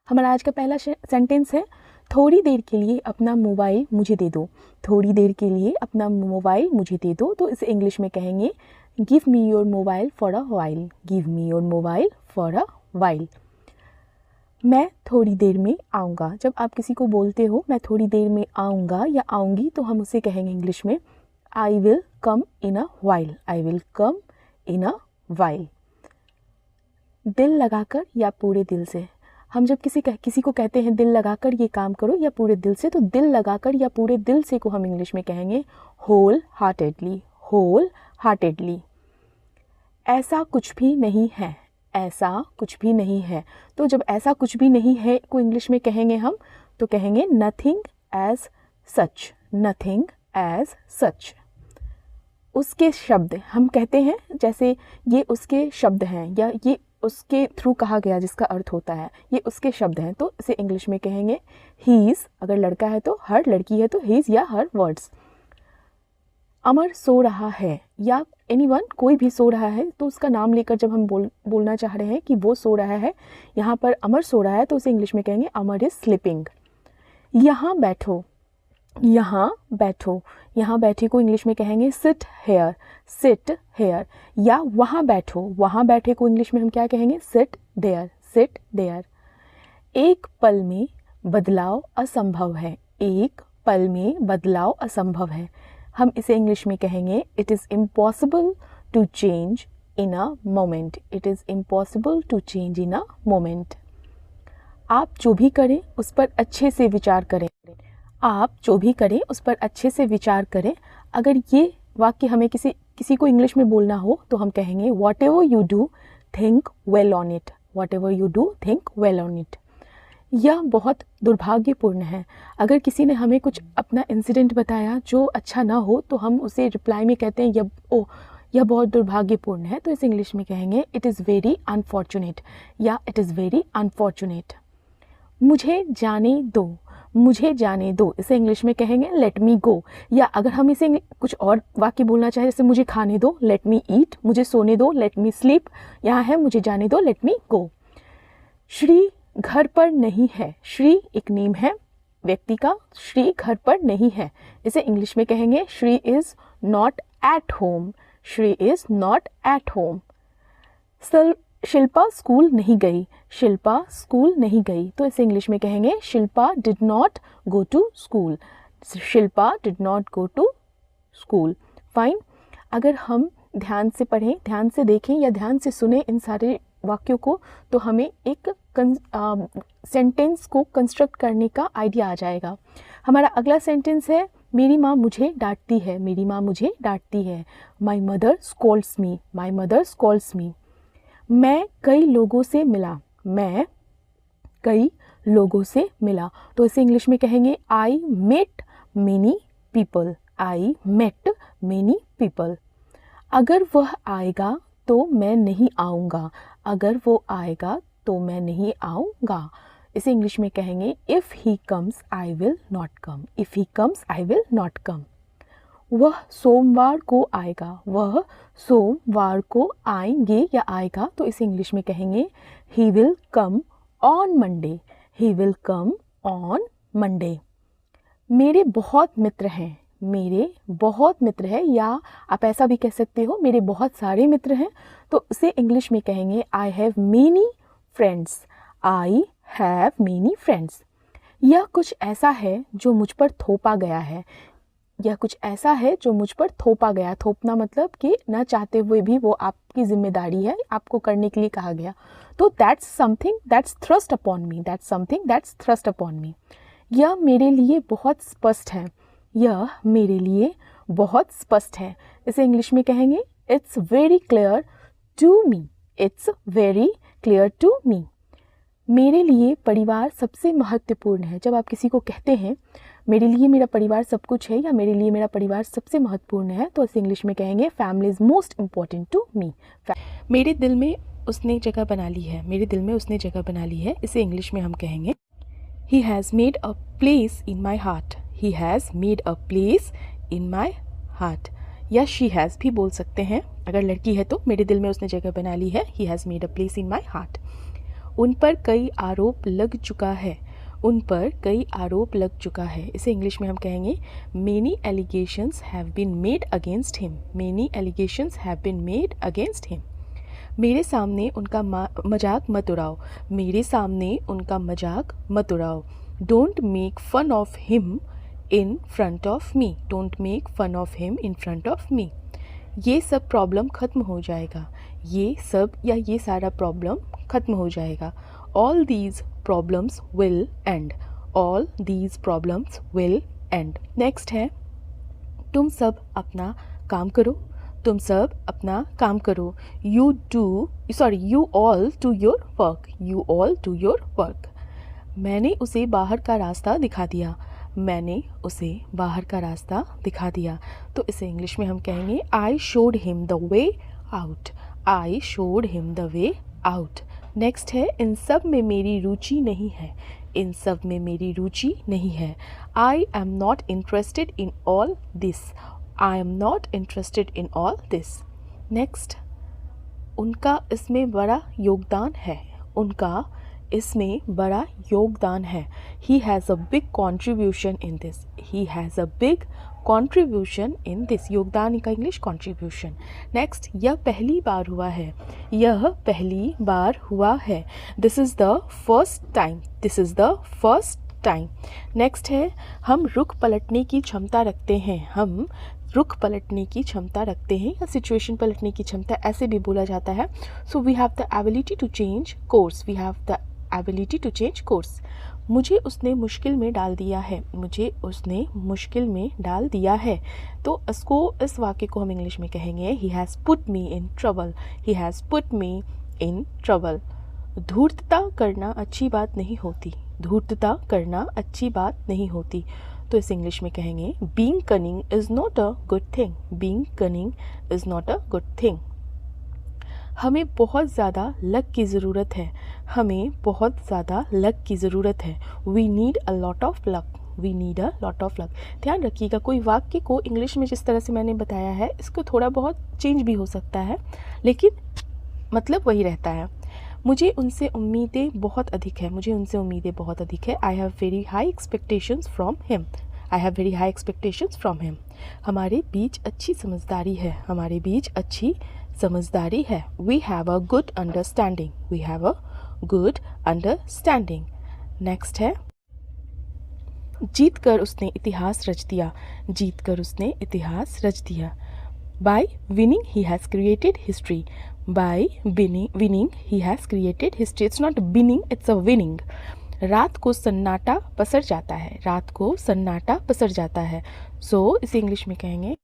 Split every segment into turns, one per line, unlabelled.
हमारा आज का पहला सेंटेंस है, थोड़ी देर के लिए अपना मोबाइल मुझे दे दो। थोड़ी देर के लिए अपना मोबाइल मुझे दे दो, तो इसे इंग्लिश में कहेंगे give me your mobile for a while. Give me your mobile for a while. मैं थोड़ी देर में आऊँगा। जब आप किसी को बोलते हो मैं थोड़ी देर में आऊँगा या आऊँगी, तो हम उसे कहेंगे इंग्लिश में I will come in a while. I will come in a while. दिल लगाकर या पूरे दिल से। हम जब किसी को कहते हैं दिल लगाकर ये काम करो या पूरे दिल से, तो दिल लगाकर या पूरे दिल से को हम इंग्लिश में कहेंगे होल हार्टेडली। Whole heartedly. ऐसा कुछ भी नहीं है। ऐसा कुछ भी नहीं है। तो जब ऐसा कुछ भी नहीं है को इंग्लिश में कहेंगे हम, तो कहेंगे nothing as such. Nothing as such. उसके शब्द हम कहते हैं, जैसे ये उसके शब्द हैं या ये उसके थ्रू कहा गया, जिसका अर्थ होता है ये उसके शब्द हैं, तो इसे इंग्लिश में कहेंगे हीज़। अगर लड़का है तो हर, लड़की है तो हीज़ या हर वर्ड्स। अमर सो रहा है या एनीवन, कोई भी सो रहा है, तो उसका नाम लेकर जब हम बोलना चाह रहे हैं कि वो सो रहा है, यहाँ पर अमर सो रहा है, तो उसे इंग्लिश में कहेंगे अमर इज़ स्लीपिंग। यहाँ बैठो। यहाँ बैठो। यहाँ बैठे को इंग्लिश में कहेंगे सिट हेयर। Sit here. या वहाँ बैठो। वहाँ बैठे को इंग्लिश में हम क्या कहेंगे सिट देयर। Sit there. एक पल में बदलाव असंभव है। एक पल में बदलाव असंभव है, हम इसे इंग्लिश में कहेंगे it is impossible to change in a moment. It is impossible to change in a moment. आप जो भी करें उस पर अच्छे से विचार करें। आप जो भी करें उस पर अच्छे से विचार करें। अगर ये वाक्य हमें किसी को इंग्लिश में बोलना हो, तो हम कहेंगे what ever you do think well on it. What ever you do think well on it. यह बहुत दुर्भाग्यपूर्ण है। अगर किसी ने हमें कुछ अपना इंसिडेंट बताया जो अच्छा ना हो, तो हम उसे रिप्लाई में कहते हैं यह बहुत दुर्भाग्यपूर्ण है, तो इस इंग्लिश में कहेंगे इट इज़ वेरी अनफॉर्चुनेट या इट इज़ वेरी अनफॉर्चुनेट। मुझे जाने दो। मुझे जाने दो, इसे इंग्लिश में कहेंगे लेट मी गो। या अगर हम इसे कुछ और वाक्य बोलना चाहें, जैसे मुझे खाने दो, लेट मी ईट। मुझे सोने दो, लेट मी स्लीप। यहाँ है मुझे जाने दो, लेट मी गो। श्री घर पर नहीं है। श्री एक नेम है व्यक्ति का। श्री घर पर नहीं है, इसे इंग्लिश में कहेंगे Shri is not at home. Shri is not at home. Shilpa school नहीं गई। शिल्पा स्कूल नहीं गई, तो इसे इंग्लिश में कहेंगे Shilpa did not go to school. Shilpa did not go to school. Fine. अगर हम ध्यान से पढ़ें, ध्यान से देखें या ध्यान से सुने इन सारे वाक्यों को, तो हमें एक सेंटेंस को कंस्ट्रक्ट करने का आइडिया आ जाएगा। हमारा अगला सेंटेंस है मेरी माँ मुझे डांटती है। मेरी माँ मुझे डांटती है। My mother scolds me. My mother scolds me. मैं कई लोगों से मिला। मैं कई लोगों से मिला, तो इसे इंग्लिश में कहेंगे I met many people. I met many people. अगर वह आएगा तो मैं नहीं आऊँगा। अगर वो आएगा तो मैं नहीं आऊँगा, इसे इंग्लिश में कहेंगे if he comes I will not come. If he comes I will not come. वह सोमवार को आएगा। वह सोमवार को आएंगे या आएगा, तो इसे इंग्लिश में कहेंगे ही will come on Monday. He will come on Monday. मेरे बहुत मित्र हैं। मेरे बहुत मित्र हैं, या आप ऐसा भी कह सकते हो मेरे बहुत सारे मित्र हैं, तो उसे इंग्लिश में कहेंगे I have many friends. I have many friends. यह कुछ ऐसा है जो मुझ पर थोपा गया है। यह कुछ ऐसा है जो मुझ पर थोपा गया। थोपना मतलब कि न चाहते हुए भी वो आपकी जिम्मेदारी है, आपको करने के लिए कहा गया। तो that's something that's thrust upon me. That's something that's thrust upon मी। यह मेरे लिए बहुत स्पष्ट है। यह मेरे लिए बहुत स्पष्ट है, इसे इंग्लिश में कहेंगे it's very clear to me. It's very clear to me. मेरे लिए परिवार सबसे महत्वपूर्ण है। जब आप किसी को कहते हैं मेरे लिए मेरा परिवार सब कुछ है या मेरे लिए मेरा परिवार सबसे महत्वपूर्ण है, तो इसे इंग्लिश में कहेंगे family is most important to me. मेरे दिल में उसने जगह बना ली है। मेरे दिल में उसने जगह बना ली है, इसे इंग्लिश में हम कहेंगे he has made a place in my heart. He has made a place in my heart. या शी हैज़ भी बोल सकते हैं। अगर लड़की है तो मेरे दिल में उसने जगह बना ली है, he has made a place in my heart. उन पर कई आरोप लग चुका है, उन पर कई आरोप लग चुका है। इसे इंग्लिश में हम कहेंगे many allegations have been made against him, many allegations have been made against him. मेरे सामने उनका मजाक मत उड़ाओ, मेरे सामने उनका मजाक मत उड़ाओ। Don't make fun of him in front of me, don't make fun of him in front of me. ये सब प्रॉब्लम ख़त्म हो जाएगा, ये सब या ये सारा प्रॉब्लम ख़त्म हो जाएगा। All these problems will and, all these problems will and. Next है तुम सब अपना काम करो, तुम सब अपना काम करो। You all do your work, you all do your work. मैंने उसे बाहर का रास्ता दिखा दिया, मैंने उसे बाहर का रास्ता दिखा दिया। तो इसे इंग्लिश में हम कहेंगे I showed him the way out, I showed him the way out. Next है इन सब में मेरी रुचि नहीं है, इन सब में मेरी रुचि नहीं है। I am not interested in all this, I am not interested in all this. Next उनका इसमें बड़ा योगदान है, उनका इसमें बड़ा योगदान है। He has a big contribution in this, he has a big contribution in this. योगदान का इंग्लिश कॉन्ट्रीब्यूशन। नेक्स्ट यह पहली बार हुआ है, यह पहली बार हुआ है। This is the first time, this is the first time. Next है हम रुख पलटने की क्षमता रखते हैं, हम रुख पलटने की क्षमता रखते हैं या सिचुएशन पलटने की क्षमता ऐसे भी बोला जाता है। So we have the ability to change course, we have the ability to change course. मुझे उसने मुश्किल में डाल दिया है, मुझे उसने मुश्किल में डाल दिया है। तो इस वाक्य को हम इंग्लिश में कहेंगे he has put me in trouble, he has put me in trouble. धूर्तता करना अच्छी बात नहीं होती, धूर्तता करना अच्छी बात नहीं होती। तो इस इंग्लिश में कहेंगे being cunning is not a good thing, being cunning is not a good thing. हमें बहुत ज़्यादा लक की ज़रूरत है, हमें बहुत ज़्यादा लक की ज़रूरत है। We need a lot of luck, we need a lot of luck. ध्यान रखिएगा कोई वाक्य को इंग्लिश में जिस तरह से मैंने बताया है इसको थोड़ा बहुत चेंज भी हो सकता है, लेकिन मतलब वही रहता है। मुझे उनसे उम्मीदें बहुत अधिक है, मुझे उनसे उम्मीदें बहुत अधिक है। I have very high expectations from him, I have very high expectations from him. हमारे बीच अच्छी समझदारी है, हमारे बीच अच्छी समझदारी है। We have a good understanding, we have a good understanding. Next है जीत कर उसने इतिहास रच दिया, जीत कर उसने इतिहास रच दिया। Bye winning he has created history, bye winning he has created history. It's not binning, it's a winning. रात को सन्नाटा पसर जाता है, रात को सन्नाटा पसर जाता है। सो इसे इंग्लिश में कहेंगे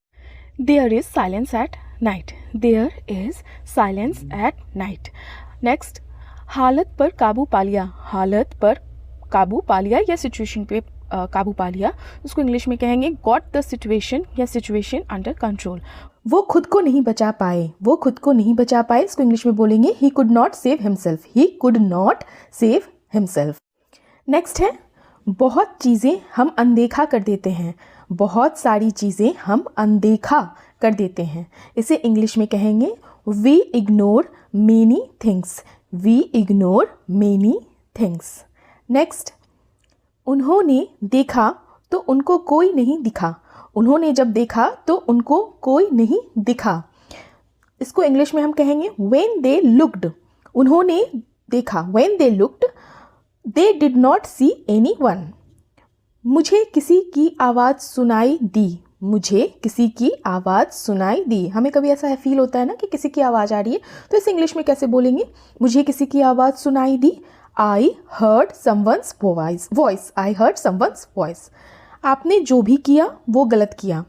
there is silence at night, there is silence at night. Next हालत पर काबू पा लिया, हालत पर काबू पा लिया या सिचुएशन पे काबू पा लिया, उसको इंग्लिश में कहेंगे गॉट द सिचुएशन या सिचुएशन अंडर कंट्रोल। वो खुद को नहीं बचा पाए, वो खुद को नहीं बचा पाए, इसको इंग्लिश में बोलेंगे he could not save himself, he could not save himself. Next है बहुत चीज़ें हम अनदेखा कर देते हैं, बहुत सारी चीज़ें हम अनदेखा कर देते हैं। इसे इंग्लिश में कहेंगे we ignore many things, we ignore many things. Next उन्होंने देखा तो उनको कोई नहीं दिखा, उन्होंने जब देखा तो उनको कोई नहीं दिखा। इसको इंग्लिश में हम कहेंगे when they looked, उन्होंने देखा when they looked they did not see anyone। मुझे किसी की आवाज़ सुनाई दी, मुझे किसी की आवाज़ सुनाई दी। हमें कभी ऐसा फील होता है ना कि किसी की आवाज़ आ रही है, तो इसे इंग्लिश में कैसे बोलेंगे? मुझे किसी की आवाज़ सुनाई दी, I heard someone's voice, I heard someone's voice। आपने जो भी किया वो गलत किया,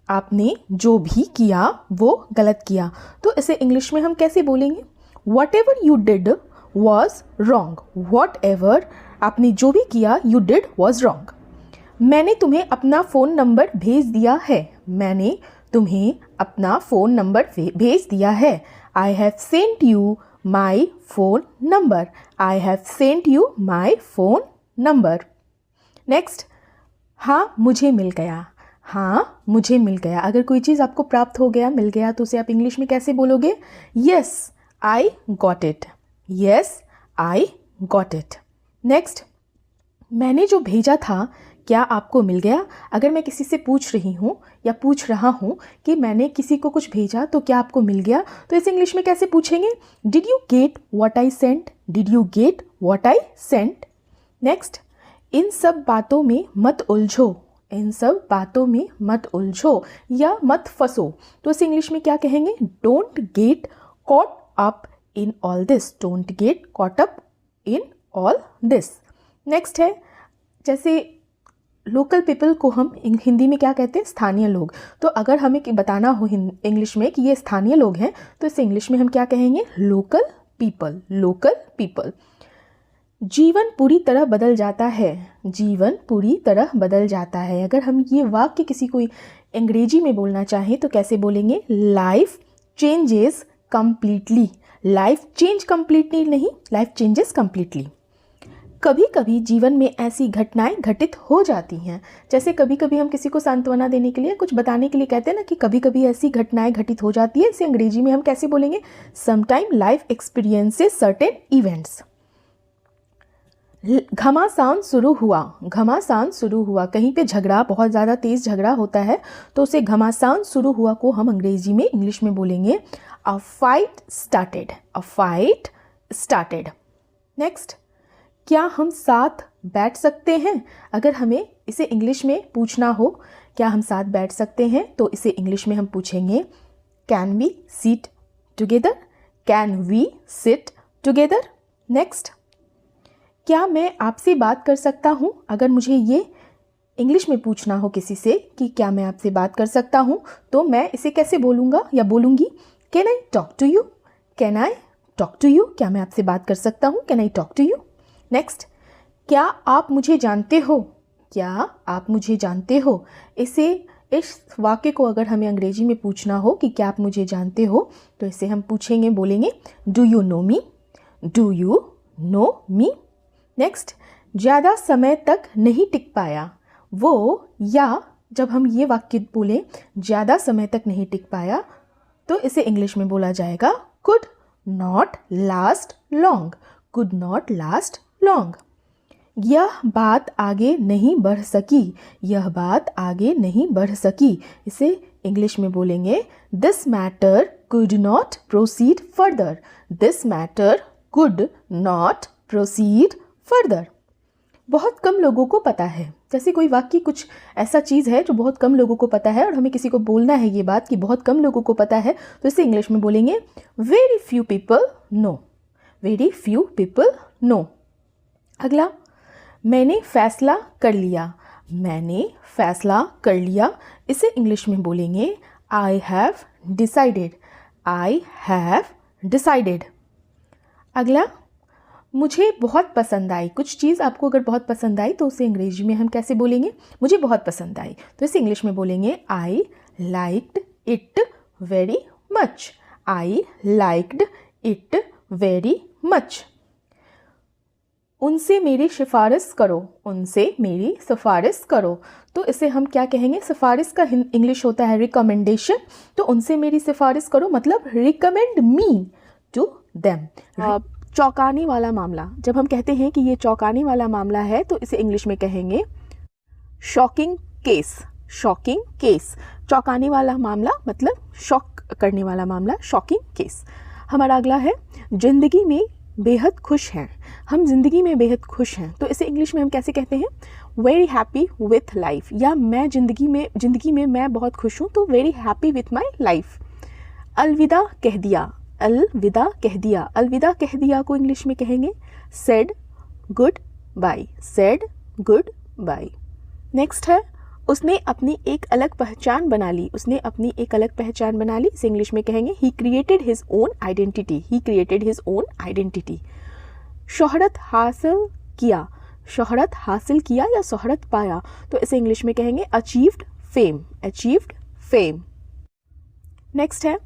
आपने जो भी किया वो गलत किया। तो इसे इंग्लिश में हम कैसे बोलेंगे? Whatever you did was wrong, whatever आपने जो भी किया you did was wrong। मैंने तुम्हें अपना फ़ोन नंबर भेज दिया है, मैंने तुम्हें अपना फ़ोन नंबर भेज दिया है। I have sent you my phone number, I have sent you my phone number। Next हाँ मुझे मिल गया, हाँ मुझे मिल गया। अगर कोई चीज़ आपको प्राप्त हो गया, मिल गया, तो उसे आप इंग्लिश में कैसे बोलोगे? Yes I got it, yes I got it. Next, मैंने जो भेजा था क्या आपको मिल गया। अगर मैं किसी से पूछ रही हूँ या पूछ रहा हूँ कि मैंने किसी को कुछ भेजा तो क्या आपको मिल गया, तो इसे इंग्लिश में कैसे पूछेंगे? Did you get what I sent? Did you get what I sent? Next, इन सब बातों में मत उलझो। इन सब बातों में मत उलझो या मत फंसो, तो इसे इंग्लिश में क्या कहेंगे? Don't get caught up in all this. Don't get caught up in all this. Next है, जैसे लोकल पीपल को हम हिंदी में क्या कहते हैं? स्थानीय लोग। तो अगर हमें बताना हो इंग्लिश में कि ये स्थानीय लोग हैं, तो इसे इंग्लिश में हम क्या कहेंगे? Local people. Local people. जीवन पूरी तरह बदल जाता है। जीवन पूरी तरह बदल जाता है। अगर हम ये वाक्य किसी को अंग्रेजी में बोलना चाहें तो कैसे बोलेंगे? Life changes completely. Life change completely नहीं, लाइफ चेंजेस कंप्लीटली। कभी कभी जीवन में ऐसी घटनाएं घटित हो जाती हैं। जैसे कभी कभी हम किसी को सांत्वना देने के लिए, कुछ बताने के लिए कहते हैं ना कि कभी कभी ऐसी घटनाएं घटित हो जाती है। इसे अंग्रेजी में हम कैसे बोलेंगे? Sometime life experiences certain events. घमासान शुरू हुआ। घमासान शुरू हुआ, कहीं पे झगड़ा, बहुत ज़्यादा तेज़ झगड़ा होता है तो उसे घमासान शुरू हुआ को हम अंग्रेजी में, इंग्लिश में बोलेंगे a fight started. A fight started. Next, क्या हम साथ बैठ सकते हैं? अगर हमें इसे इंग्लिश में पूछना हो क्या हम साथ बैठ सकते हैं, तो इसे इंग्लिश में हम पूछेंगे can we seat together. Can we sit together. Next, क्या मैं आपसे बात कर सकता हूँ? अगर मुझे ये इंग्लिश में पूछना हो किसी से कि क्या मैं आपसे बात कर सकता हूँ, तो मैं इसे कैसे बोलूँगा या बोलूँगी? Can I talk to you. Can I talk to you. क्या मैं आपसे बात कर सकता हूँ? Can I talk to you. Next, क्या आप मुझे जानते हो? क्या आप मुझे जानते हो? इस वाक्य को अगर हमें अंग्रेजी में पूछना हो कि क्या आप मुझे जानते हो, तो इसे हम पूछेंगे, बोलेंगे do you know me. Do you know me. Next, ज़्यादा समय तक नहीं टिक पाया। वो या जब हम ये वाक्य बोलें ज़्यादा समय तक नहीं टिक पाया, तो इसे इंग्लिश में बोला जाएगा could not last long. Could not last long. यह बात आगे नहीं बढ़ सकी। यह बात आगे नहीं बढ़ सकी। इसे इंग्लिश में बोलेंगे this matter could not proceed further. This matter could not proceed further. बहुत कम लोगों को पता है। जैसे कोई वाक्य कुछ ऐसा चीज़ है जो बहुत कम लोगों को पता है और हमें किसी को बोलना है ये बात कि बहुत कम लोगों को पता है, तो इसे इंग्लिश में बोलेंगे very few people know. Very few people know. अगला, मैंने फैसला कर लिया। मैंने फैसला कर लिया। इसे इंग्लिश में बोलेंगे I have decided. I have decided. अगला, मुझे बहुत पसंद आई। कुछ चीज़ आपको अगर बहुत पसंद आई तो उसे अंग्रेजी में हम कैसे बोलेंगे? मुझे बहुत पसंद आई, तो इसे इंग्लिश में बोलेंगे I liked it very much. I liked it very much. उनसे मेरी सिफारिश करो। उनसे मेरी सिफारिश करो, तो इसे हम क्या कहेंगे? सिफारिश का इंग्लिश होता है रिकमेंडेशन। तो उनसे मेरी सिफारिश करो मतलब रिकमेंड मी टू देम। चौंकाने वाला मामला, जब हम कहते हैं कि ये चौंकाने वाला मामला है तो इसे इंग्लिश में कहेंगे शॉकिंग केस। Shocking case. चौंकाने वाला मामला मतलब शॉक करने वाला मामला, शॉकिंग केस। हमारा अगला है जिंदगी में बेहद खुश हैं। हम जिंदगी में बेहद खुश हैं, तो इसे इंग्लिश में हम कैसे कहते हैं? Very happy with life. या मैं जिंदगी में मैं बहुत खुश हूँ, तो very happy with my life. अलविदा कह दिया। अलविदा कह दिया। अलविदा कह दिया को इंग्लिश में कहेंगे said good bye. Said good bye. Next है उसने अपनी एक अलग पहचान बना ली। उसने अपनी एक अलग पहचान बना ली, इसे इंग्लिश में कहेंगे he created his own identity. He created his own identity. शोहरत हासिल किया। शोहरत हासिल किया या शोहरत पाया, तो इसे इंग्लिश में कहेंगे achieved fame. Achieved fame. Next है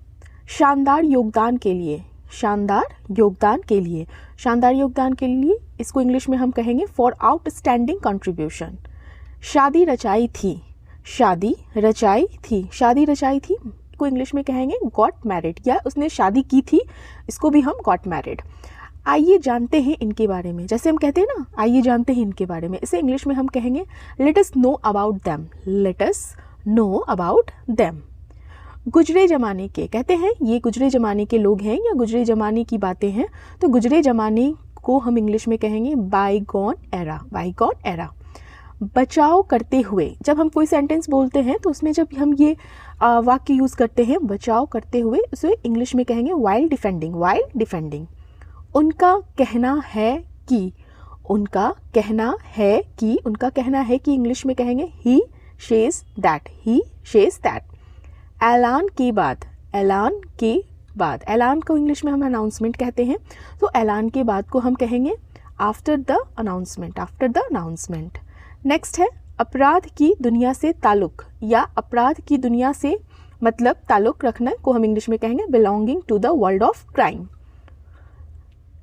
शानदार योगदान के लिए। शानदार योगदान के लिए। शानदार योगदान के लिए इसको इंग्लिश में हम कहेंगे फॉर आउटस्टैंडिंग कंट्रीब्यूशन। शादी रचाई थी। शादी रचाई थी। शादी रचाई थी को इंग्लिश में कहेंगे गॉट मैरिड, या उसने शादी की थी, इसको भी हम गॉट मैरिड। आइए जानते हैं इनके बारे में, जैसे हम कहते हैं ना आइए जानते हैं इनके बारे में, इसे इंग्लिश में हम कहेंगे let us know about them, let us know about them. गुजरे ज़माने के, कहते हैं ये गुजरे ज़माने के लोग हैं या गुजरे ज़माने की बातें हैं, तो गुजरे ज़माने को हम इंग्लिश में कहेंगे बाईगॉन एरा, बाईगॉन एरा। बचाव करते हुए, जब हम कोई सेंटेंस बोलते हैं तो उसमें जब हम ये वाक्य यूज़ करते हैं बचाव करते हुए, उसे इंग्लिश में कहेंगे वाइल डिफेंडिंग, वाइल डिफेंडिंग। उनका कहना है कि, उनका कहना है कि, उनका कहना है कि इंग्लिश में कहेंगे ही शेज दैट, ही शेज दैट। ऐलान के बाद, ऐलान के बाद, ऐलान को इंग्लिश में हम अनाउंसमेंट कहते हैं, तो ऐलान के बाद को हम कहेंगे after the announcement, after the announcement. Next है अपराध की दुनिया से ताल्लुक या अपराध की दुनिया से मतलब ताल्लुक रखना को हम इंग्लिश में कहेंगे belonging to the world of crime.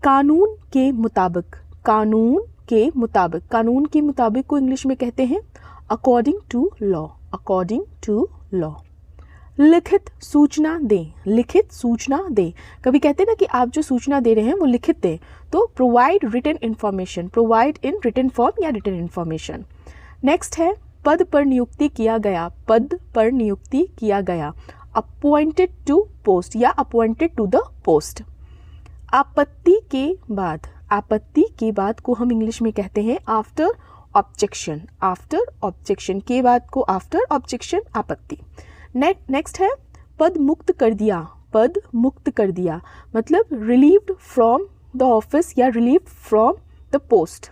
कानून के मुताबिक, कानून के मुताबिक, कानून के मुताबिक को इंग्लिश में कहते हैं according to law, according to law. लिखित सूचना दें, लिखित सूचना दें, कभी कहते हैं ना कि आप जो सूचना दे रहे हैं वो लिखित दें, तो provide written information, provide in written form या रिटन इन्फॉर्मेशन। नेक्स्ट है पद पर नियुक्ति किया गया, पद पर नियुक्ति किया गया, अपॉइंटेड टू पोस्ट या अपॉइंटेड टू द पोस्ट। आपत्ति के बाद, आपत्ति के बाद को हम इंग्लिश में कहते हैं आफ्टर ऑब्जेक्शन, आफ्टर ऑब्जेक्शन के बाद को आफ्टर ऑब्जेक्शन आपत्ति। नेक्स्ट है पद मुक्त कर दिया, पद मुक्त कर दिया मतलब रिलीव्ड फ्रॉम द ऑफिस या रिलीव्ड फ्रॉम द पोस्ट।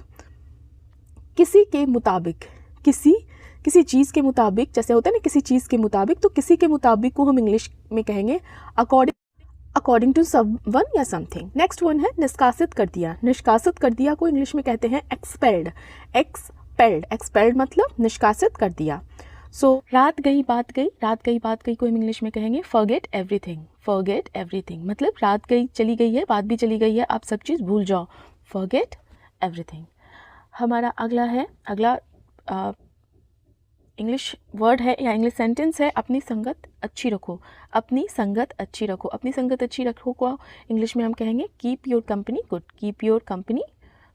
किसी के मुताबिक, किसी चीज़ के मुताबिक, जैसे होता है ना किसी चीज़ के मुताबिक, तो किसी के मुताबिक को हम इंग्लिश में कहेंगे अकॉर्डिंग टू समवन या समथिंग। नेक्स्ट वन है निष्कासित कर दिया, निष्कासित कर दिया को इंग्लिश में कहते हैं एक्सपेल्ड, एक्सपेल्ड, एक्सपेल्ड मतलब निष्कासित कर दिया। सो रात गई बात गई, रात गई बात गई को हम इंग्लिश में कहेंगे फॉरगेट एवरीथिंग, फॉरगेट एवरीथिंग मतलब रात गई चली गई है, बात भी चली गई है, आप सब चीज़ भूल जाओ, फॉरगेट एवरीथिंग। हमारा अगला है, अगला इंग्लिश वर्ड है या इंग्लिश सेंटेंस है अपनी संगत अच्छी रखो, अपनी संगत अच्छी रखो, अपनी संगत अच्छी रखो को इंग्लिश में हम कहेंगे keep your company good, keep your company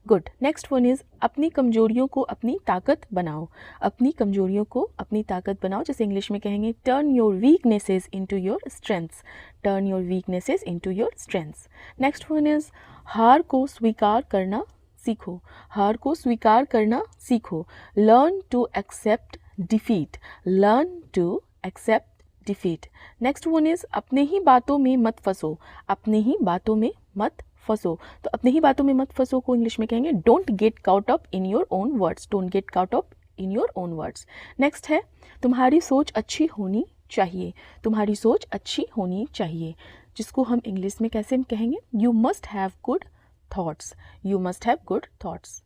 good. Next one is अपनी कमजोरियों को अपनी ताकत बनाओ, अपनी कमजोरियों को अपनी ताकत बनाओ, जैसे इंग्लिश में कहेंगे turn your weaknesses into your strengths, turn your weaknesses into your strengths. Next one is हार को स्वीकार करना सीखो, हार को स्वीकार करना सीखो, learn to accept defeat, learn to accept defeat. Next one is अपने ही बातों में मत फंसो, अपने ही बातों में मत फंसो, तो अपने ही बातों में मत फंसो को इंग्लिश में कहेंगे don't get cout up in your own words, don't get cout up in your own words. Next है तुम्हारी सोच अच्छी होनी चाहिए, तुम्हारी सोच अच्छी होनी चाहिए, जिसको हम इंग्लिश में कैसे कहेंगे you must have good thoughts, you must have good thoughts.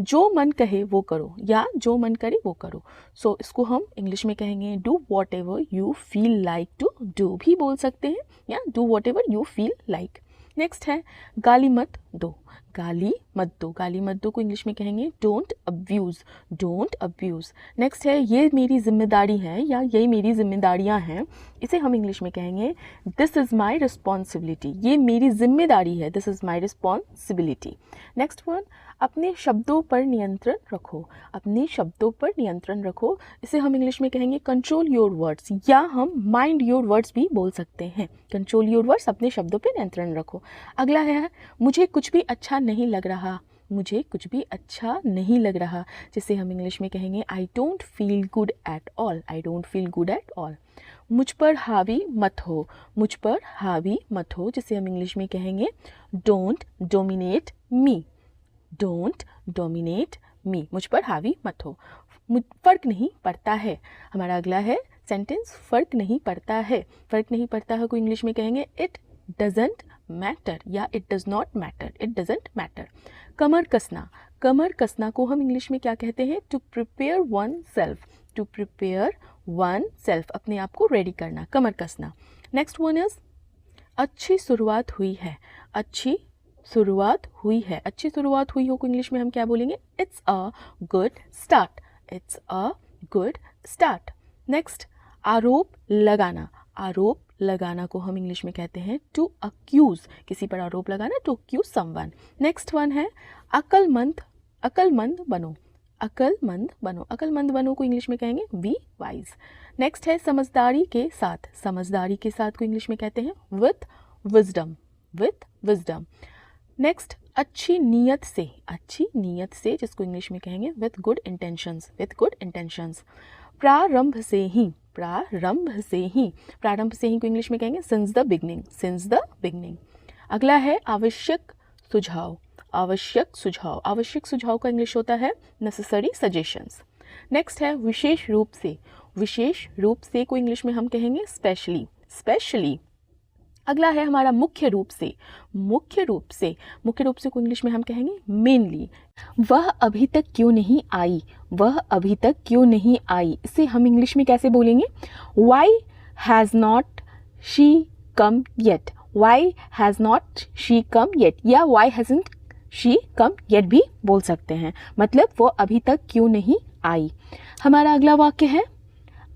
जो मन कहे वो करो या जो मन करे वो करो, सो इसको हम इंग्लिश में कहेंगे do whatever you feel like to do भी बोल सकते हैं या do whatever you feel like. Next है गाली मत दो, गाली मत दो, गाली मत दो को इंग्लिश में कहेंगे don't abuse, don't abuse. Next है ये मेरी जिम्मेदारी है या ये मेरी जिम्मेदारियां हैं, इसे हम इंग्लिश में कहेंगे दिस इज़ माई रिस्पॉन्सिबिलिटी, ये मेरी जिम्मेदारी है, this is my responsibility. Next one अपने शब्दों पर नियंत्रण रखो, अपने शब्दों पर नियंत्रण रखो, इसे हम इंग्लिश में कहेंगे कंट्रोल योर वर्ड्स या हम माइंड योर वर्ड्स भी बोल सकते हैं, कंट्रोल योर वर्ड्स, अपने शब्दों पर नियंत्रण रखो। अगला है मुझे कुछ भी अच्छा नहीं लग रहा, मुझे कुछ भी अच्छा नहीं लग रहा, जिसे हम इंग्लिश में कहेंगे I don't feel good at all, I don't feel good at all. मुझ पर हावी मत हो, मुझ पर हावी मत हो, जिसे हम इंग्लिश में कहेंगे don't dominate me, don't dominate me, मुझ पर हावी मत हो। फ़र्क नहीं पड़ता है, हमारा अगला है सेंटेंस फ़र्क नहीं पड़ता है, फ़र्क नहीं पड़ता है को इंग्लिश में कहेंगे इट डजेंट मैटर या it does not matter, it doesn't matter. कमर कसना, कमर कसना को हम इंग्लिश में क्या कहते हैं to prepare oneself, to prepare oneself, अपने आप को रेडी करना, कमर कसना। नेक्स्ट वन इज़ अच्छी शुरुआत हुई है, अच्छी शुरुआत हुई है, अच्छी शुरुआत हुई हो को इंग्लिश में हम क्या बोलेंगे it's a good start, it's a good start. Next आरोप लगाना, आरोप लगाना को हम इंग्लिश में कहते हैं टू अक्यूज़, किसी पर आरोप लगाना, to accuse someone. Next one है अक्लमंद, अक्लमंद बनो, अक्लमंद बनो, अक्लमंद बनो को इंग्लिश में कहेंगे बी वाइज। नेक्स्ट है समझदारी के साथ, समझदारी के साथ को इंग्लिश में कहते हैं with wisdom, with wisdom. Next अच्छी नीयत से, अच्छी नीयत से जिसको इंग्लिश में कहेंगे with good intentions, with good intentions. प्रारंभ से ही, प्रारंभ से ही, प्रारंभ से ही को इंग्लिश में कहेंगे since the beginning, since the beginning. अगला है आवश्यक सुझाव, आवश्यक सुझाव, आवश्यक सुझाव का इंग्लिश होता है नेसेसरी सजेशंस। नेक्स्ट है विशेष रूप से, विशेष रूप से को इंग्लिश में हम कहेंगे स्पेशली, स्पेशली। अगला है हमारा मुख्य रूप से, मुख्य रूप से, मुख्य रूप से को इंग्लिश में हम कहेंगे मेनली। वह अभी तक क्यों नहीं आई, वह अभी तक क्यों नहीं आई, इसे हम इंग्लिश में कैसे बोलेंगे? Why has not she come yet, why has not she come yet, या why hasn't she come yet भी बोल सकते हैं, मतलब वो अभी तक क्यों नहीं आई। हमारा अगला वाक्य है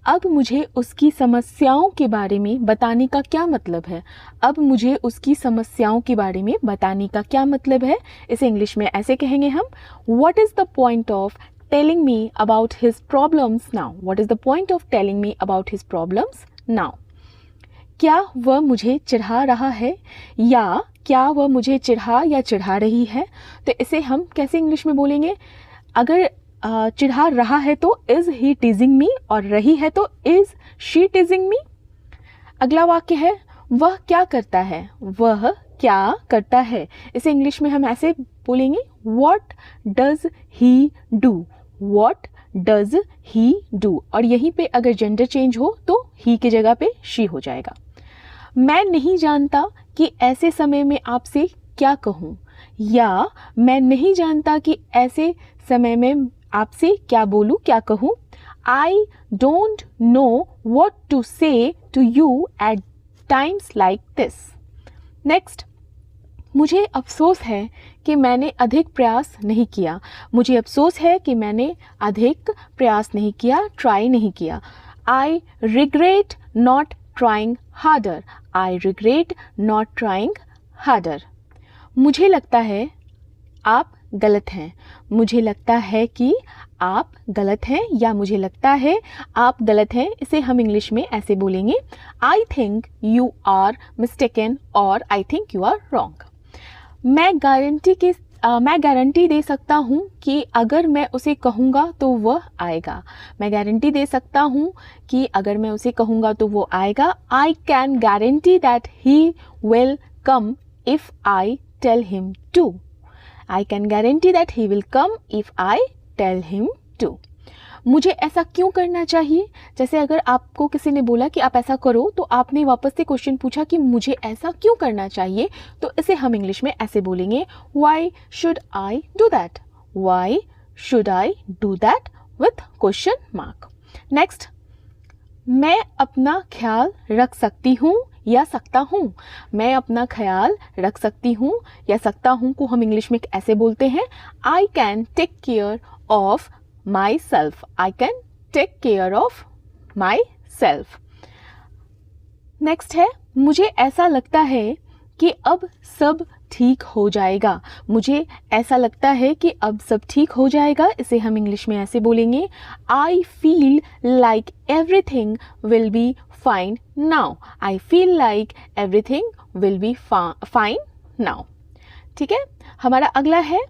अब मुझे उसकी समस्याओं के बारे में बताने का क्या मतलब है, अब मुझे उसकी समस्याओं के बारे में बताने का क्या मतलब है, इसे इंग्लिश में ऐसे कहेंगे हम what is the point of telling me about his problems now, what is the point of telling me about his problems now. क्या वह मुझे चिढ़ा रहा है, या क्या वह मुझे चिढ़ा या चिढ़ा रही है, तो इसे हम कैसे इंग्लिश में बोलेंगे? अगर चिढ़ा रहा है तो इज़ ही टीजिंग मी, और रही है तो इज़ शी टीजिंग मी। अगला वाक्य है वह क्या करता है, वह क्या करता है, इसे इंग्लिश में हम ऐसे बोलेंगे what does he do, what does he do, और यहीं पे अगर जेंडर चेंज हो तो ही की जगह पे शी हो जाएगा। मैं नहीं जानता कि ऐसे समय में आपसे क्या कहूँ, या मैं नहीं जानता कि ऐसे समय में आपसे क्या बोलूँ, क्या कहूँ। I don't know what to say to you at times like this. Next, मुझे अफसोस है कि मैंने अधिक प्रयास नहीं किया, मुझे अफसोस है कि मैंने अधिक प्रयास नहीं किया, ट्राई नहीं किया। I regret not trying harder, I regret not trying harder. मुझे लगता है आप गलत हैं, मुझे लगता है कि आप गलत हैं, या मुझे लगता है आप गलत हैं, इसे हम इंग्लिश में ऐसे बोलेंगे I think you are mistaken, और I think you are wrong. मैं गारंटी दे सकता हूँ कि अगर मैं उसे कहूँगा तो वह आएगा, मैं गारंटी दे सकता हूँ कि अगर मैं उसे कहूँगा तो वो आएगा। I can guarantee that he will come if I tell him to, I can guarantee that he will come if I tell him to. मुझे ऐसा क्यों करना चाहिए, जैसे अगर आपको किसी ने बोला कि आप ऐसा करो, तो आपने वापस से क्वेश्चन पूछा कि मुझे ऐसा क्यों करना चाहिए, तो इसे हम इंग्लिश में ऐसे बोलेंगे Why should I do that? Why should I do that with question mark. Next, मैं अपना ख्याल रख सकती हूँ या सकता हूँ, मैं अपना ख्याल रख सकती हूँ या सकता हूँ को हम इंग्लिश में ऐसे बोलते हैं I can take care of myself, I can take care of myself. Next है मुझे ऐसा लगता है कि अब सब ठीक हो जाएगा, मुझे ऐसा लगता है कि अब सब ठीक हो जाएगा, इसे हम इंग्लिश में ऐसे बोलेंगे I feel like everything will be fine now, I feel like everything will be fine now. ठीक है, हमारा अगला है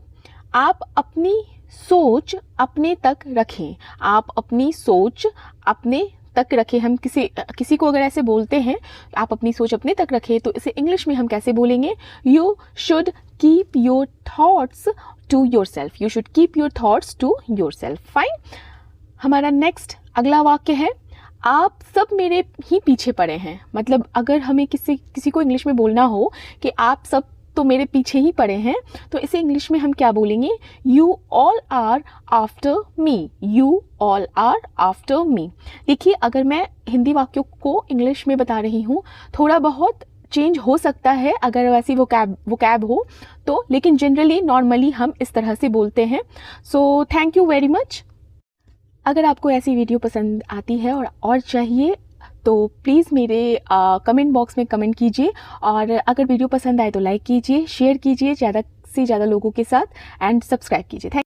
आप अपनी सोच अपने तक रखें, आप अपनी सोच अपने तक रखें। हम किसी को अगर ऐसे बोलते हैं आप अपनी सोच अपने तक रखें, तो इसे इंग्लिश में हम कैसे बोलेंगे? You should keep your thoughts to yourself, you should keep your thoughts to yourself. Fine. हमारा नेक्स्ट अगला वाक्य है आप सब मेरे ही पीछे पड़े हैं, मतलब अगर हमें किसी को इंग्लिश में बोलना हो कि आप सब तो मेरे पीछे ही पड़े हैं, तो इसे इंग्लिश में हम क्या बोलेंगे? You all are after me, you all are after me. देखिए, अगर मैं हिंदी वाक्यों को इंग्लिश में बता रही हूँ, थोड़ा बहुत चेंज हो सकता है अगर वैसी वो कैब हो तो, लेकिन जनरली नॉर्मली हम इस तरह से बोलते हैं। So thank you very much. अगर आपको ऐसी वीडियो पसंद आती है और चाहिए तो प्लीज़ मेरे कमेंट बॉक्स में कमेंट कीजिए, और अगर वीडियो पसंद आए तो लाइक कीजिए, शेयर कीजिए ज़्यादा से ज़्यादा लोगों के साथ, एंड सब्सक्राइब कीजिए। थैंक